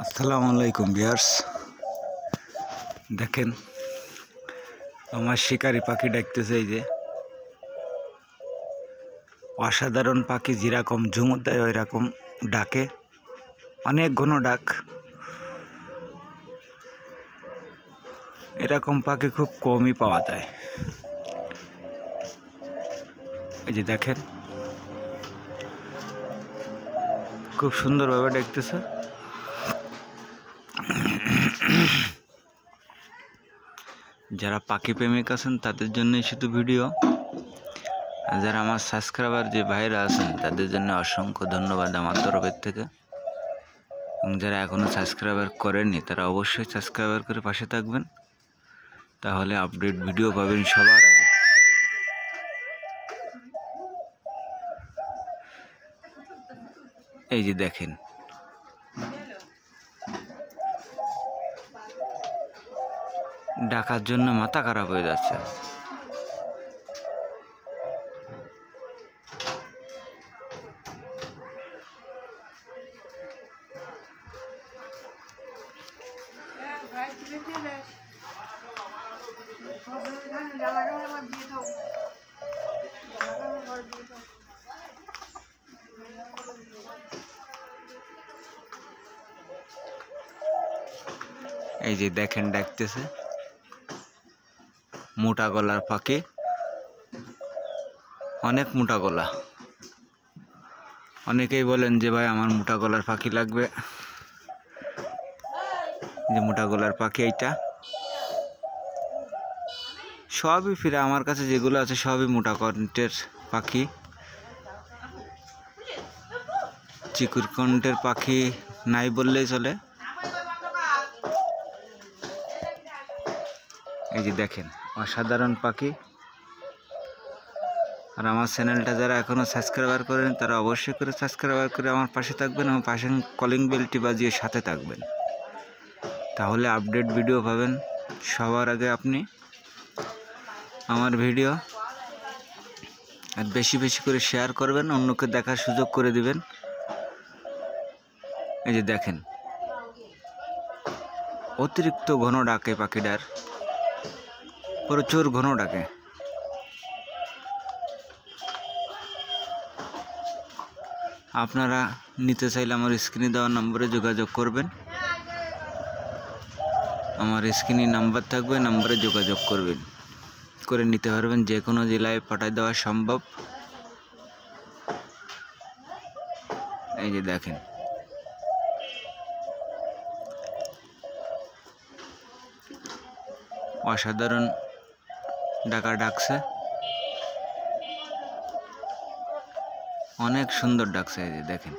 আসসালামু আলাইকুম ভিউয়ার্স, দেখেন আমার শিকারি পাখি ডাকতেছে। এই যে অসাধারণ পাখি, যেরকম ঝুমুর দেয় ওই রকম ডাকে, অনেক ঘন ডাক। এরকম পাখি খুব কমই পাওয়া যায়। এই যে দেখেন খুব সুন্দরভাবে ডাকতেছে। যারা পাখি প্রেমিক আছেন তাদের জন্যই শুধু ভিডিও, আর যারা আমার সাবস্ক্রাইবার যে ভাইরা আছেন তাদের জন্য অসংখ্য ধন্যবাদ আমার তরফের থেকে। এবং যারা এখনও সাবস্ক্রাইবার করেননি তারা অবশ্যই সাবস্ক্রাইবার করে পাশে থাকবেন, তাহলে আপডেট ভিডিও পাবেন সবার আগে। এই যে দেখেন ডাকার জন্য মাথা খারাপ হয়ে যাচ্ছে। এই যে দেখেন ডাকতেছে, মোটা গলার পাখি, অনেক মোটা গলা। অনেকেই বলেন যে ভাই আমার মোটা গলার পাখি লাগবে। যে মোটা গলার পাখি এইটা সবই ফিরে আমার কাছে যেগুলো আছে সবই মোটা কণ্ঠের পাখি। চিকুর কণ্ঠের পাখি নাই বললেই চলে। এই যে দেখেন অসাধারণ পাখি। আর আমার চ্যানেলটা যারা এখনও সাবস্ক্রাইবার করেন তারা অবশ্যই করে সাবস্ক্রাইবার করে আমার পাশে থাকবেন এবং পাশে কলিং বেলটি বাজিয়ে সাথে থাকবেন, তাহলে আপডেট ভিডিও পাবেন সবার আগে আপনি আমার ভিডিও। আর বেশি বেশি করে শেয়ার করবেন, অন্যকে দেখার সুযোগ করে দিবেন। এই যে দেখেন অতিরিক্ত ঘন ডাকে পাখিটার, প্রচুর ঘন ডাকে। আপনারা নিতে চাইলে আমার স্ক্রিনে দেওয়া নম্বরে যোগাযোগ করবেন। আমার স্ক্রিনে নাম্বার থাকবে, নাম্বারে যোগাযোগ করবেন, করে নিতে পারবেন। যে কোনো জেলায় পাঠিয়ে দেওয়া সম্ভব। এই যে দেখেন অসাধারণ ডাকা ডাকছে, অনেক সুন্দর ডাকছে। এই যে দেখেন।